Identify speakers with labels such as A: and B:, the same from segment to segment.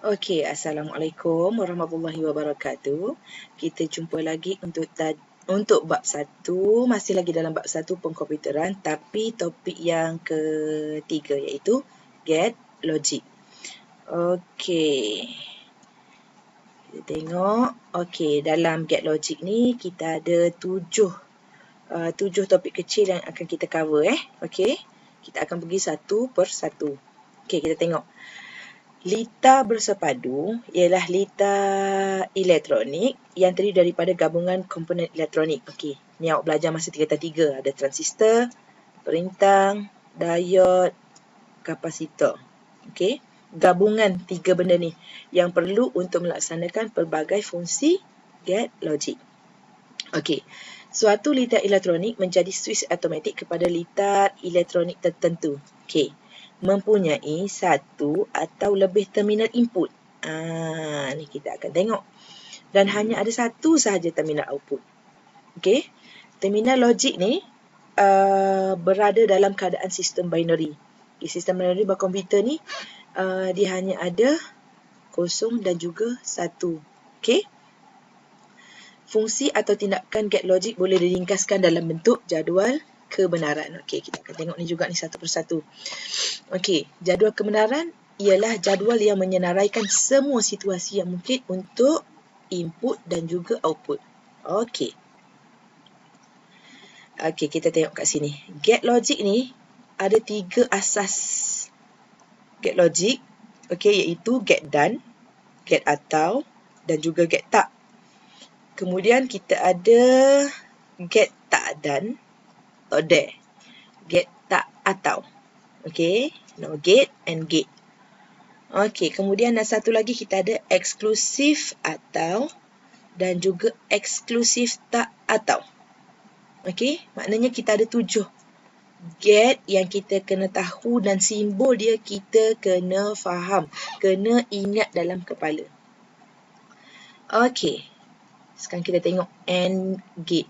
A: Okey, Assalamualaikum warahmatullahi wabarakatuh. Kita jumpa lagi untuk bab 1, masih lagi dalam bab 1 pengkomputeran, tapi topik yang ketiga iaitu Get Logic. Okey. Kita tengok. Okey, dalam Get Logic ni kita ada 7 topik kecil yang akan kita cover Okey. Kita akan pergi satu per satu. Okey, kita tengok. Litar bersepadu ialah litar elektronik yang terdiri daripada gabungan komponen elektronik. Okey, ni awak belajar masa tingkatan 3. Ada transistor, perintang, diod, kapasitor. Okey, gabungan 3 benda ni yang perlu untuk melaksanakan pelbagai fungsi get logic. Okey, suatu litar elektronik menjadi switch automatik kepada litar elektronik tertentu. Okey, mempunyai satu atau lebih terminal input. Ni kita akan tengok. Dan hanya ada satu sahaja terminal output. Okey. Terminal logik ni berada dalam keadaan sistem binary. Di sistem binary berkomputer ni dia hanya ada 0 dan juga 1. Okey. Fungsi atau tindakan get logic boleh diringkaskan dalam bentuk jadual kebenaran. Okey, kita akan tengok ni juga ni satu persatu. Okey, jadual kebenaran ialah jadual yang menyenaraikan semua situasi yang mungkin untuk input dan juga output. Okey. Okey, kita tengok kat sini. Get logic ni ada 3 asas get logic. Okey, iaitu get done, get atau dan juga get tak. Kemudian kita ada get tak done or there. Get tak atau. Okey, no get and get. Okey, kemudian satu lagi kita ada eksklusif atau dan juga eksklusif tak atau. Okey, maknanya kita ada 7 get yang kita kena tahu dan simbol dia kita kena faham, kena ingat dalam kepala. Okey, sekarang kita tengok AND gate.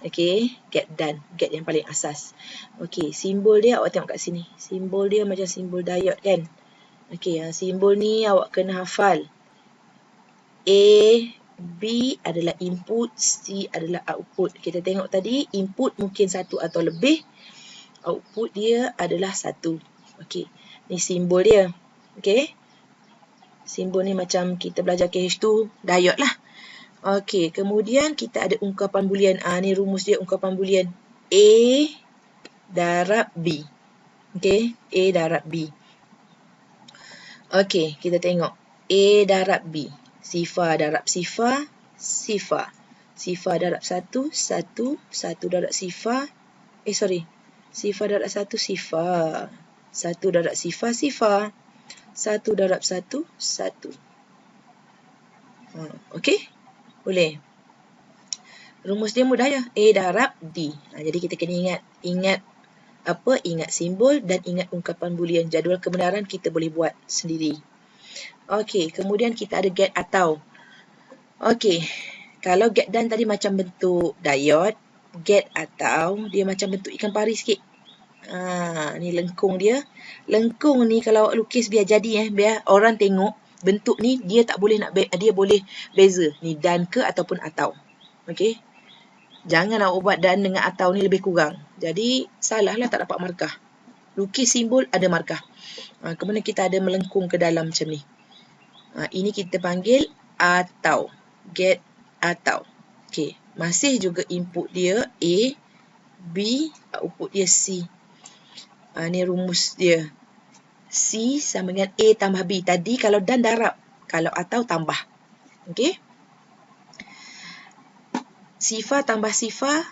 A: Okey, get done, get yang paling asas. Okey, simbol dia awak tengok kat sini. Simbol dia macam simbol diod kan. Okey, simbol ni awak kena hafal. A, B adalah input, C adalah output. Kita tengok tadi, input mungkin 1 atau lebih. Output dia adalah 1. Okey, ni simbol dia. Okey. Simbol ni macam kita belajar KH2, diod lah. Okey, kemudian kita ada ungkapan boolean. Ni rumus dia ungkapan boolean. A darab B. Okey, A darab B. Okey, kita tengok. A darab B. Sifar darab sifar, sifar. Sifar darab 1, 1. 1 darab sifar. Sifar darab 1, sifar. 1 darab sifar, sifar. 1 darab 1, 1. Okey? Boleh? Rumus dia mudah ya. A darab D. Jadi kita kena ingat apa? Ingat simbol dan ingat ungkapan boolean. Jadual kebenaran kita boleh buat sendiri. Okey, kemudian kita ada get atau. Okey, kalau get done tadi macam bentuk diod, get atau dia macam bentuk ikan pari sikit. Ni lengkung dia. Lengkung ni kalau awak lukis biar jadi biar orang tengok bentuk ni dia tak boleh dia boleh beza ni done ke ataupun atau. Okey. Jangan awak buat done dengan atau ni lebih kurang. Jadi salahlah tak dapat markah. Lukis simbol ada markah. Kemudian kita ada melengkung ke dalam macam ni. Ini kita panggil atau. Get atau. Okey, masih juga input dia A, B, output dia C. Ni rumus dia. C sama dengan A tambah B. Tadi kalau done darab, kalau atau tambah. Okey. Sifar tambah sifar,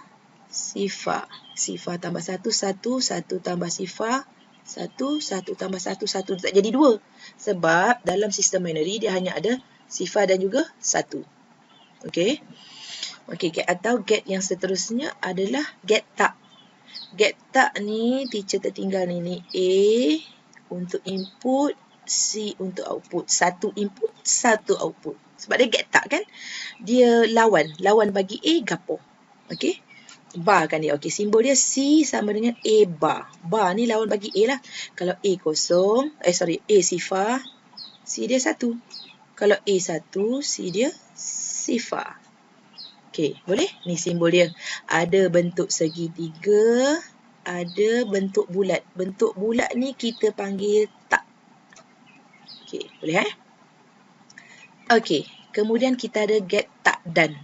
A: sifar. Sifar tambah 1, 1. 1 tambah sifar, 1. 1 tambah 1, 1. Tak jadi 2. Sebab dalam sistem binary dia hanya ada sifar dan juga 1. Okey. Okey, get atau get yang seterusnya adalah get tak. Get tak ni teacher tertinggal ni A untuk input, C untuk output. 1 input, 1 output. Sebab dia get tak kan? Dia lawan. Lawan bagi A gapo. Okey. Bar kan dia. Okey, simbol dia C sama dengan A bar. Bar ni lawan bagi A lah. Kalau A kosong, A sifar, C dia 1. Kalau A 1, C dia sifar. Okey, boleh? Ni simbol dia. Ada bentuk segitiga, ada bentuk bulat. Bentuk bulat ni kita panggil tak. Okey, boleh Okey, kemudian kita ada get, tak, dan.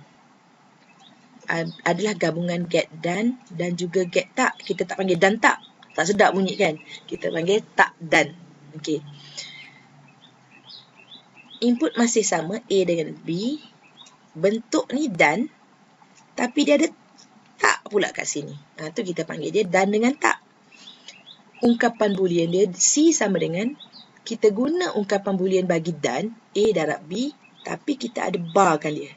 A: Adalah gabungan get dan juga get tak. Kita tak panggil dan tak. Tak sedap bunyi kan? Kita panggil tak dan. Okey. Input masih sama, A dengan B. Bentuk ni dan, tapi dia ada tak pula kat sini. Tu kita panggil dia dan dengan tak. Ungkapan boolean dia C sama dengan, kita guna ungkapan boolean bagi dan, A darab B, tapi kita ada barkan dia.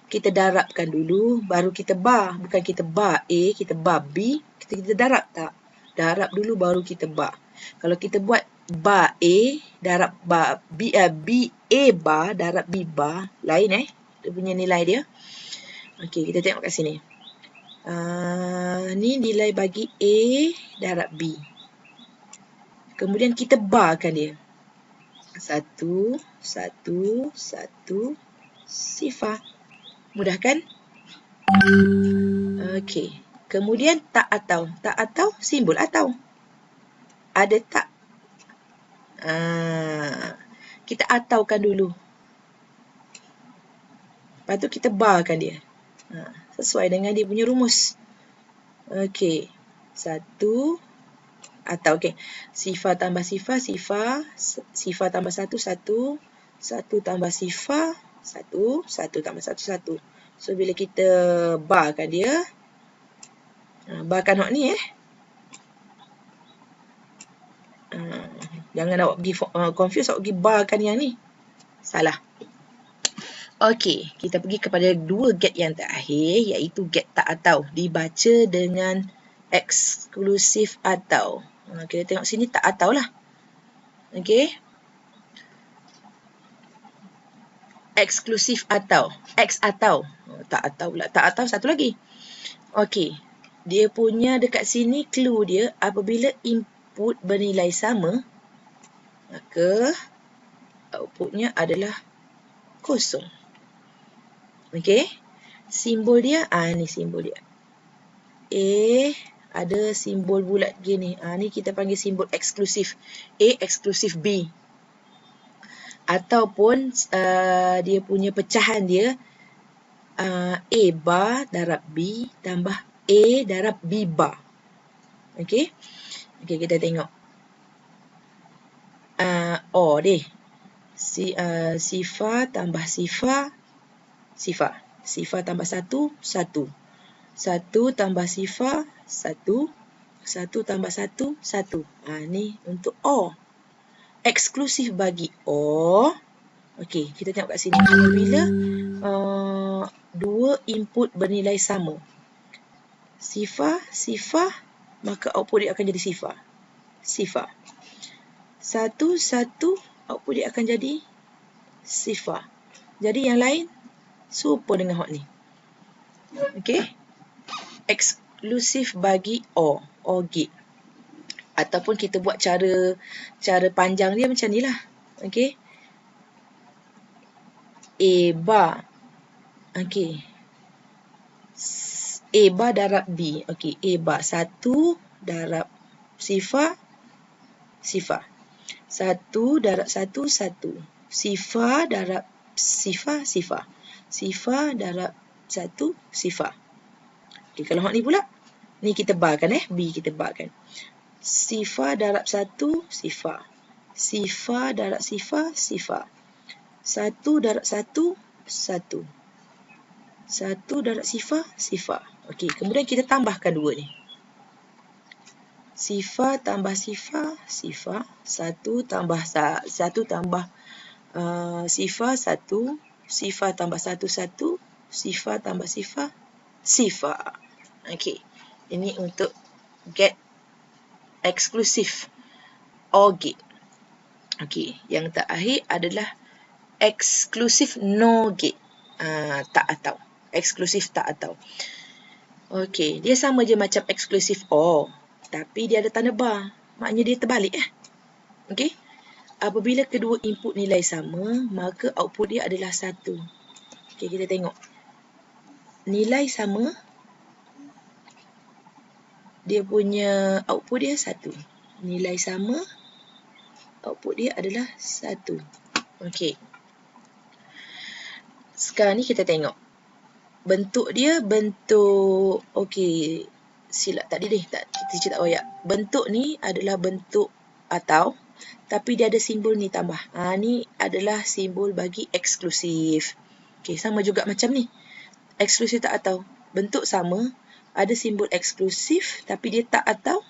A: Kita darabkan dulu, baru kita bar. Bukan kita bar A, kita bar B, kita darab tak. Darab dulu, baru kita bar. Kalau kita buat bar A, darab bar B, B A bar, darab B bar, lain dia punya nilai dia. Okey, kita tengok kat sini. Ni nilai bagi A darab B. Kemudian kita barkan dia. 1, 1, 1, sifar. Mudah kan? Okey. Kemudian tak atau. Tak atau, simbol atau. Ada tak? Kita ataukan dulu. Lepas tu kita barkan dia. Sesuai dengan dia punya rumus. Okey. 1 atau okey. Sifar tambah sifar, sifar. Sifar tambah 1, 1. 1 tambah sifar, 1. 1 tambah 1, 1. So, bila kita barkan dia. Barkan hak ni jangan awak pergi confuse, awak pergi barkan yang ni. Salah. Okey, kita pergi kepada dua get yang terakhir, iaitu get tak atau. Dibaca dengan eksklusif atau. Kita tengok sini tak atau lah. Okey. Eksklusif atau. X atau. Tak atau pula. Tak atau satu lagi. Okey. Dia punya dekat sini clue dia, apabila input bernilai sama, maka outputnya adalah kosong. Okey. Simbol dia, ni simbol dia. A, ada simbol bulat gini. Ni kita panggil simbol eksklusif. A eksklusif B. Ataupun dia punya pecahan dia, A bar darab B tambah A darab B bar. Okey. Okey, kita tengok. Deh. Sifar tambah sifar, sifar. Sifar tambah 1, 1. 1 tambah sifar, 1. 1 tambah 1, 1. Ni untuk O. Eksklusif bagi O. Okey, kita tengok kat sini. Apabila dua input bernilai sama, sifar, sifar, maka output dia akan jadi sifar. Sifar. 1, 1, output dia akan jadi sifar. Jadi yang lain serupa dengan hak ni. Okey. Eksklusif bagi O. OR gate. Ataupun kita buat cara panjang dia macam ni lah. Okey. A bar. Okey. A bar darab B. Okey. A bar 1 darab sifar, sifar. 1 darab 1, 1. Sifar darab sifar, sifar. Sifar darab 1, sifar. Okey, kalau hak ni pula. Ni kita barkan B kita barkan. Sifar darab 1, sifar. Sifar darab sifar, sifar. 1 darab 1, 1. 1 darab sifar, sifar. Okey, kemudian kita tambahkan dua ni. Sifar tambah sifar, sifar. 1 tambah 1 tambah sifar, 1. Sifar tambah 1, 1. Sifar tambah sifar, sifar. Okey, ini untuk get eksklusif OR gate. Okey, yang terakhir adalah eksklusif NOR gate. Tak atau. Eksklusif tak atau. Okey, dia sama je macam eksklusif OR. Tapi dia ada tanda bar. Maknanya dia terbalik. Okey. apabila kedua input nilai sama, maka output dia adalah 1. Okey, kita tengok. Nilai sama, dia punya output dia 1. Nilai sama, output dia adalah 1. Okey. Sekarang ni kita tengok. Bentuk dia bentuk, okey, silap tadi deh, kita tak royak. Bentuk ni adalah bentuk atau, tapi dia ada simbol ni tambah. Ni adalah simbol bagi eksklusif. Okey, sama juga macam ni. Eksklusif tak atau. Bentuk sama, ada simbol eksklusif, tapi dia tak atau.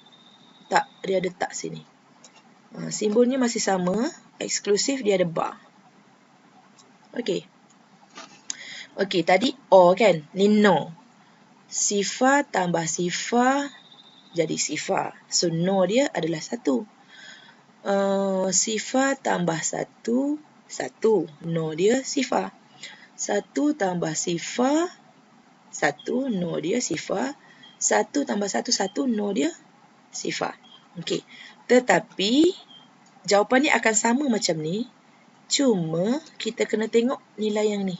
A: Tak, dia ada tak sini. Simbolnya masih sama, eksklusif dia ada bar. Okey. Okey, tadi or kan? Ni no. Sifar tambah sifar jadi sifar. So, no dia adalah 1. Sifar tambah 1, 1. No dia sifar. 1 tambah sifar, 1. No dia sifar. 1 tambah 1, 1. No dia sifar. Okey. Tetapi, jawapan ni akan sama macam ni. Cuma, kita kena tengok nilai yang ni.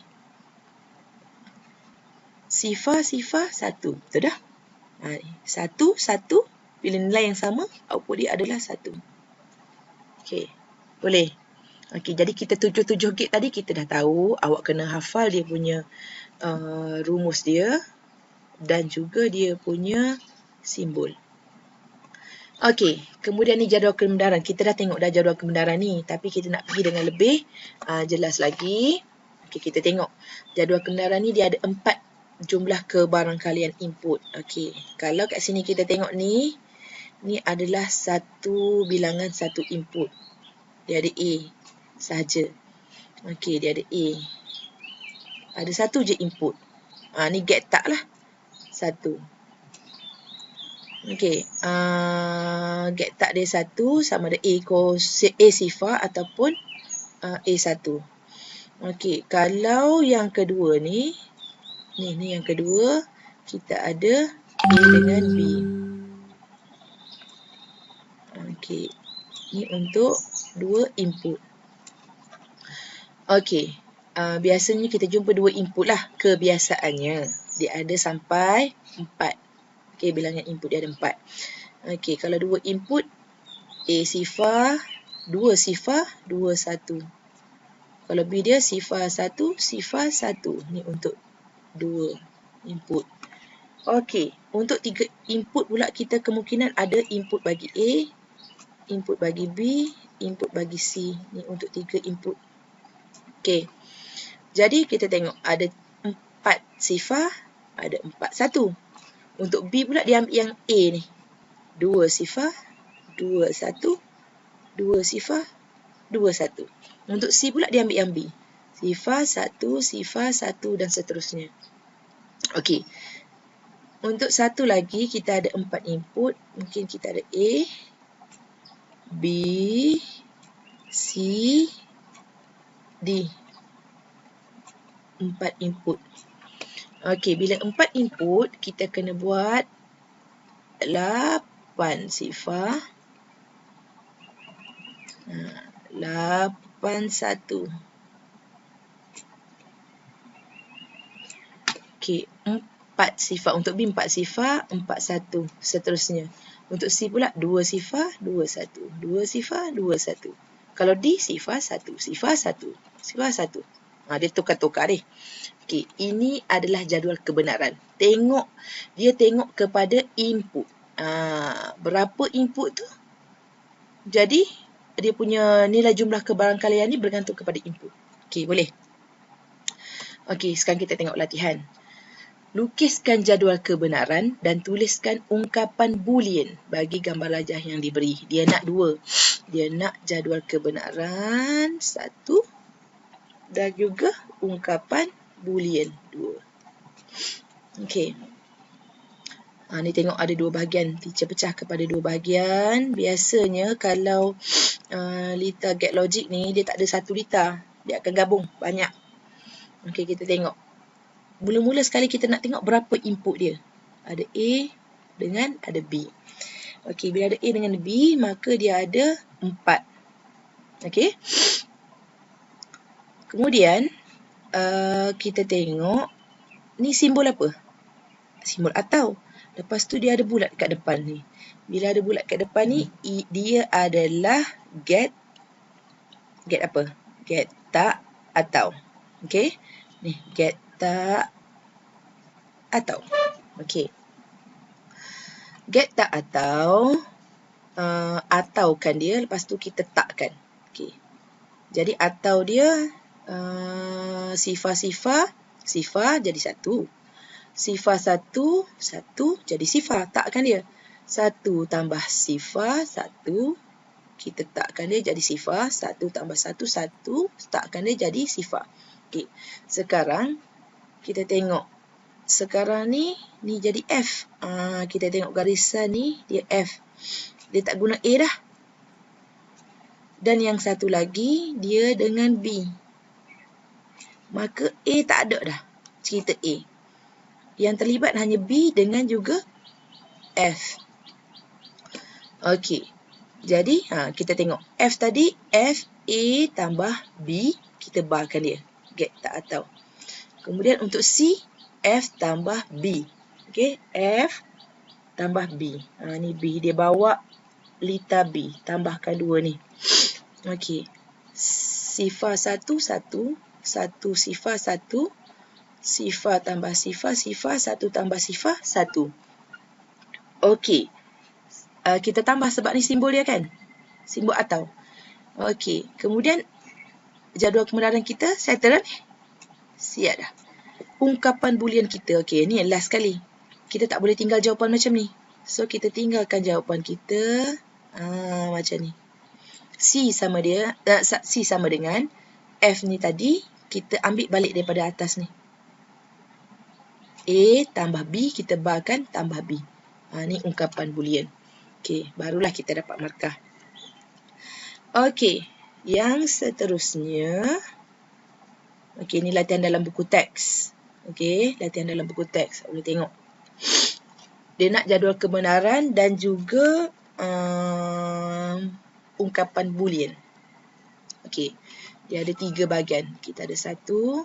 A: Sifar, 1. Betul dah? 1, 1. Bila nilai yang sama, output dia adalah 1. Okey. Boleh? Okey, jadi kita 7 gate tadi kita dah tahu. Awak kena hafal dia punya rumus dia. Dan juga dia punya simbol. Okey, kemudian ni jadual kebenaran. Kita dah tengok dah jadual kebenaran ni. Tapi kita nak pergi dengan lebih jelas lagi. Okey, kita tengok. Jadual kebenaran ni dia ada 4 jumlah kebarangkalian input. Okey, kalau kat sini kita tengok ni adalah satu bilangan satu input. Dia ada A sahaja. Okey, dia ada A. Ada satu je input. Ni get tak lah. 1. Okey, get tak dia 1 sama ada A sifar ataupun A1. Okey, kalau yang kedua ni yang kedua, kita ada A dengan B. Okey, ni untuk 2 input. Okey, biasanya kita jumpa 2 input lah, kebiasaannya. Dia ada sampai 4. Okey, bilangan input dia ada 4. Okey, kalau 2 input, A sifar, 2 sifar, 2, 1. Kalau B dia sifar 1, sifar 1. Ni untuk 2 input. Okey, untuk 3 input pula kita kemungkinan ada input bagi A, input bagi B, input bagi C. Ni untuk 3 input. Okey. Jadi kita tengok ada 4 sifar, ada 4 1. Untuk B pula dia ambil yang A ni. 2 sifar, 2 1, 2 sifar, 2 1. Untuk C pula dia ambil yang B. Sifar 1, sifar 1 dan seterusnya. Okey. Untuk satu lagi kita ada 4 input. Mungkin kita ada A, B, C, D. 4 input. Okey, bila 4 input kita kena buat 8 sifar. 8 1. Okey, 4 sifar. Untuk B 4 sifar, 4 1. Seterusnya. Untuk C pula 2 sifar, 2 1. 2 sifar, 2 1. Kalau D sifar 1, sifar 1, sifar 1. Dia tukar-tukar ni. Okey, ini adalah jadual kebenaran. Dia tengok kepada input. Berapa input tu? Jadi, dia punya nilai jumlah kebarangkalian ni bergantung kepada input. Okey, boleh? Okey, sekarang kita tengok latihan. Lukiskan jadual kebenaran dan tuliskan ungkapan boolean bagi gambar rajah yang diberi. Dia nak 2. Dia nak jadual kebenaran 1 dan juga ungkapan boolean 2. Okey. Ni tengok ada 2 bahagian. Teacher pecah kepada 2 bahagian. Biasanya kalau litar get logic ni dia tak ada satu litar. Dia akan gabung banyak. Okey, kita tengok. Mula-mula sekali kita nak tengok berapa input dia. Ada A dengan ada B. Okey, bila ada A dengan B, maka dia ada 4. Okey. Kemudian kita tengok ni simbol apa? Simbol atau. Lepas tu dia ada bulat kat depan ni. Bila ada bulat kat depan ni, dia adalah get apa? Get tak atau. Okey. Ni get tak atau. Okey. Get tak atau ataukan dia, lepas tu kita takkan. Okey. Jadi atau dia sifar jadi satu. Sifar satu jadi sifar. Takkan dia. 1 tambah sifar 1, kita takkan dia jadi sifar. 1 tambah 1, 1, takkan dia jadi sifar. Okey. Sekarang kita tengok. Sekarang ni jadi F. Kita tengok garisan ni, dia F. Dia tak guna A dah. Dan yang satu lagi, dia dengan B. Maka A tak ada dah. Cerita A. Yang terlibat hanya B dengan juga F. Okey. Jadi, kita tengok. F tadi, F, A tambah B. Kita barkan dia. Get tak atau. Kemudian untuk C, F tambah B. Okey. F tambah B. Ni B. Dia bawa lita B. Tambahkan 2 ni. Okey. Sifar 1, 1. 1 sifar 1. Sifar tambah sifar. Sifar 1 tambah sifar 1. Okey. Kita tambah sebab ni simbol dia kan? Simbol atau. Okey. Kemudian jadual kebenaran kita settle ni. Siap dah. Ungkapan boolean kita. Okey, ni last sekali. Kita tak boleh tinggal jawapan macam ni. So, kita tinggalkan jawapan kita macam ni. C sama dengan F ni tadi. Kita ambil balik daripada atas ni. A tambah B, kita barkan tambah B. Ni ungkapan boolean. Okey, barulah kita dapat markah. Okey, yang seterusnya. Okey, ni latihan dalam buku teks. Okey, latihan dalam buku teks. Boleh tengok. Dia nak jadual kebenaran dan juga ungkapan boolean. Okey, dia ada 3 bahagian. Kita ada 1,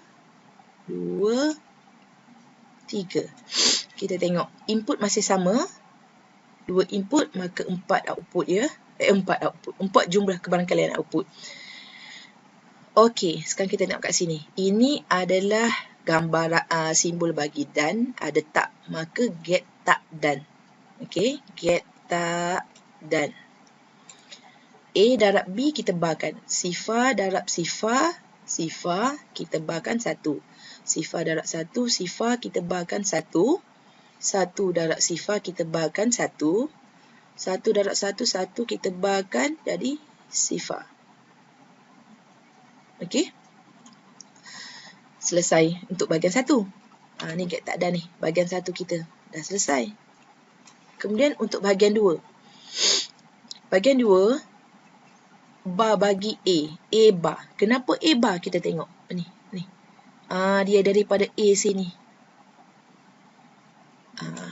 A: 2, 3. Kita tengok. Input masih sama. 2 input, maka 4 output ya. 4 jumlah kebarangkalian output. Okey, sekarang kita tengok kat sini. Ini adalah gambar simbol bagi dan, ada tak. Maka get tak dan. Okey, get tak dan. A darab B kita barkan. Sifar darab sifar, kita barkan 1. Sifar darab 1, sifar kita barkan 1. 1 darab sifar kita barkan 1. 1 darab 1, 1 kita barkan jadi sifar. Okey. Selesai untuk bahagian 1. Ni get tak dan ni. Bahagian 1 kita dah selesai. Kemudian untuk bahagian 2. Bahagian 2, bar bagi A. A bar. Kenapa A bar kita tengok? Ni. Dia daripada A sini.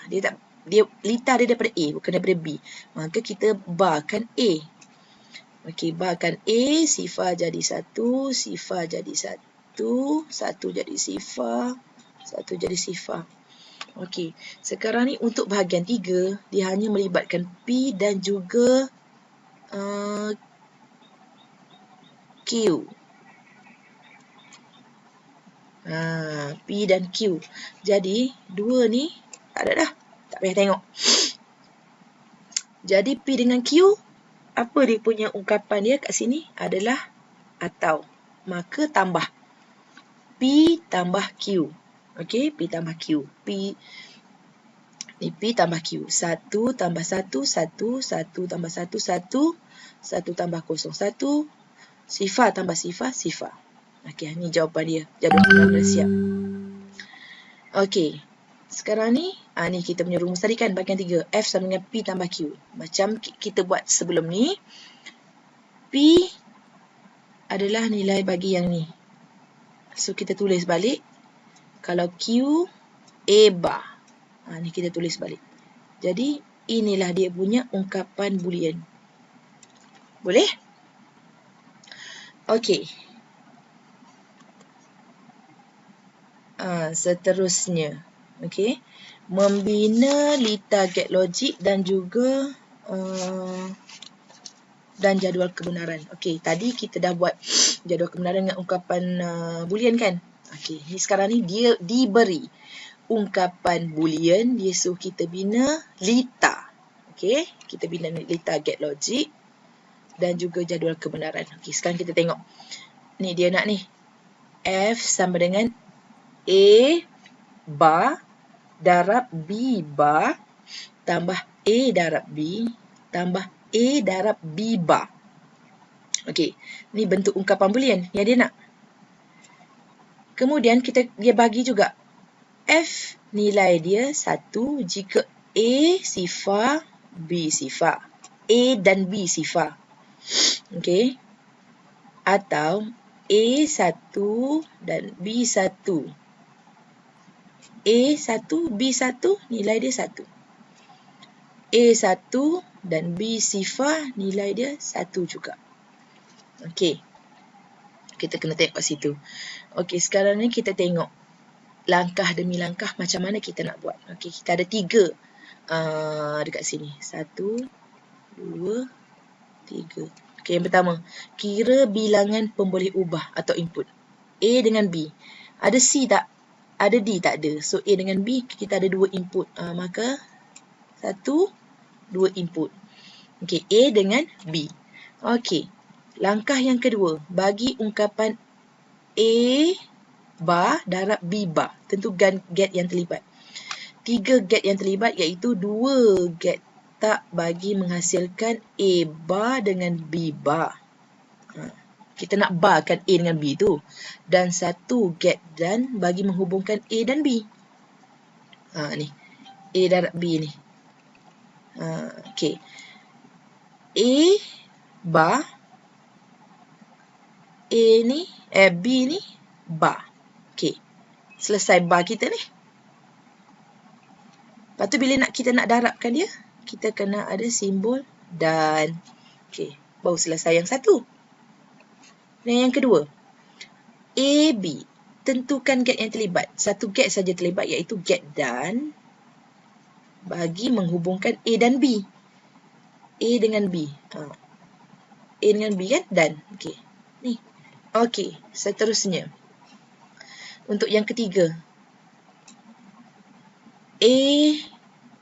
A: Dia lita dia daripada A, bukan daripada B. Maka kita barkan A. Okey, barkan A, sifar jadi 1, sifar jadi 1, 1 jadi sifar, 1 jadi sifar. Okey, sekarang ni untuk bahagian 3, dia hanya melibatkan P dan juga Q. P dan Q. Jadi, 2 ni tak ada dah. Tak payah tengok. Jadi, P dengan Q, apa dia punya ungkapan dia kat sini adalah atau. Maka tambah. P tambah Q. Okey, P tambah Q. P tambah Q. 1 tambah 1, 1. 1 tambah 1, 1. 1 tambah 0, 1. Sifar tambah sifar, sifar. Okey, ni jawapan dia. Jadual kebenaran dah siap. Okey. Sekarang ni, ni kita punya rumus tadi kan, bahagian 3. F sama dengan P tambah Q. Macam kita buat sebelum ni. P adalah nilai bagi yang ni. So, kita tulis balik. Kalau Q, A bar. Ni kita tulis balik. Jadi, inilah dia punya ungkapan boolean. Boleh? Okey. Seterusnya. Okey. Membina lita get logik dan juga dan jadual kebenaran. Okey, tadi kita dah buat jadual kebenaran dengan ungkapan boolean kan? Okey, ni sekarang ni dia diberi ungkapan boolean, dia suruh kita bina lita. Okey, kita bina lita get logik dan juga jadual kebenaran. Okey, sekarang kita tengok. Ni dia nak ni. F sama dengan A bar darab B bar tambah A darab B tambah A darab B bar. Okey, ni bentuk ungkapan boolean yang dia nak. Kemudian dia bagi juga F nilai dia 1 jika A sifar, B sifar. A dan B sifar. Okey. Atau A1 dan B1. A1, B1 nilai dia 1. A1 dan B sifar nilai dia 1 juga. Okey. Kita kena tengok kat situ. Okey, sekarang ni kita tengok langkah demi langkah macam mana kita nak buat. Okey, kita ada 3 dekat sini. 1, 2, 3. Okey, yang pertama, kira bilangan pemboleh ubah atau input. A dengan B. Ada C tak? Ada D tak ada. So, A dengan B kita ada 2 input. Maka 1, 2 input. Okey, A dengan B. Okey, langkah yang kedua, bagi ungkapan A bar darab B bar. Tentukan get yang terlibat. 3 get yang terlibat iaitu 2 get tak bagi menghasilkan A bar dengan B bar. Kita nak barkan A dengan B tu. Dan 1 get dan bagi menghubungkan A dan B. Ni. A darab B ni. Okey. A bar. A ni. B ni. Bar. Okey. Selesai bar kita ni. Lepas tu bila kita nak darabkan dia, kita kena ada simbol dan. Okey. Baru selesai yang satu. Dan yang kedua, A, B. Tentukan get yang terlibat. 1 get saja terlibat iaitu get dan bagi menghubungkan A dan B. A dengan B. A dengan B kan? Dan. Okey. Ni. Okey. Seterusnya. Untuk yang ketiga. A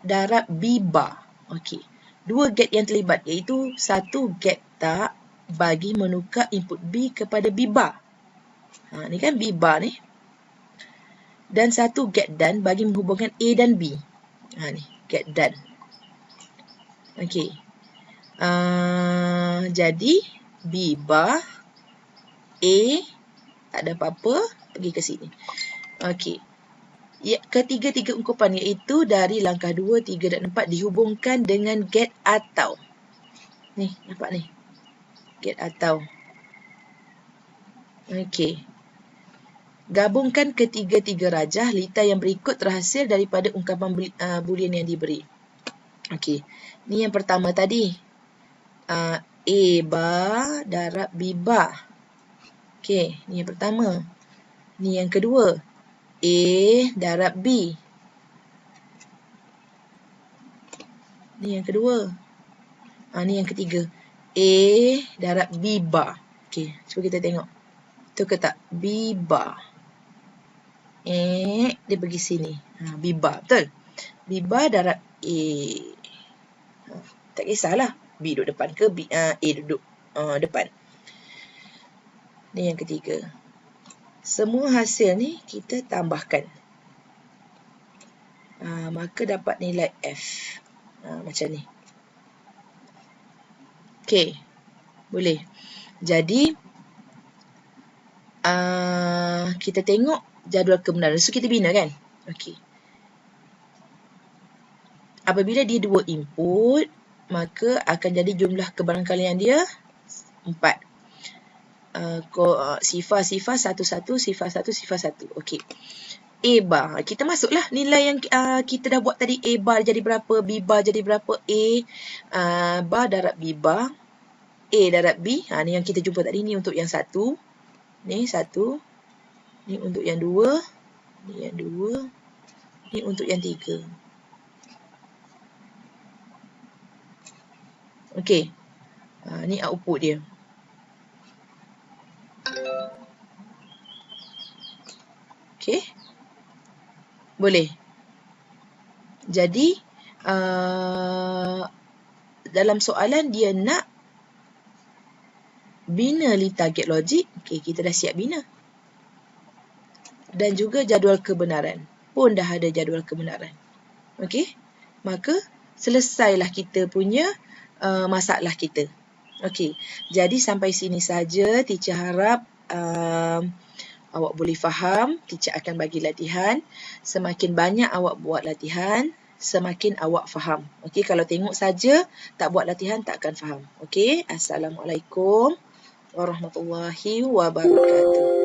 A: darab B bar. Okey. 2 get yang terlibat iaitu 1 get tak bagi menukar input B kepada B bar. Ni kan B bar ni. Dan 1 get dan bagi menghubungkan A dan B. Ni, get dan. Okey. Jadi, B bar, A, tak ada apa-apa, pergi ke sini. Okey. Ya, ketiga-tiga ungkapan iaitu dari langkah 2, 3 dan 4 dihubungkan dengan get atau. Ni, nampak ni. Get atau. Okey. Gabungkan ketiga-tiga rajah lita yang berikut terhasil daripada ungkapan boolean yang diberi. Okey. Ni yang pertama tadi. A bar darab B bar. Okey. Ni yang pertama. Ni yang kedua. A darab B. Ni yang kedua. Ni yang ketiga. A darab B bar. Okey. Cuba kita tengok. Betul ke tak? B bar. Dia pergi sini. B bar. Betul? B bar darab A. Tak kisahlah. B duduk depan ke A duduk depan. Ni yang ketiga. Semua hasil ni kita tambahkan. Maka dapat nilai F. Macam ni. Okey. Boleh. Jadi, kita tengok jadual kebenaran. So, kita bina kan? Okey. Apabila dia 2 input, maka akan jadi jumlah kebarangkalian dia 4. Sifar-sifar 1-1, sifar 1, sifar 1. Okey. A bar. Kita masuklah nilai yang kita dah buat tadi. A bar jadi berapa, B bar jadi berapa. A bar darab B bar. A darab B. Ni yang kita jumpa tadi. Ni untuk yang satu. Ni satu. Ni untuk yang dua. Ni yang dua. Ni untuk yang tiga. Okey. Ni output dia. Okey. Boleh. Jadi, dalam soalan dia nak bina lead target logik. Okey, kita dah siap bina. Dan juga jadual kebenaran. Pun dah ada jadual kebenaran. Okey. Maka, selesailah kita punya masalah kita. Okey. Jadi, sampai sini saja. Teacher harap awak boleh faham. Teacher akan bagi latihan. Semakin banyak awak buat latihan, semakin awak faham. Okey, kalau tengok saja, tak buat latihan, tak akan faham. Okey, Assalamualaikum warahmatullahi wabarakatuh.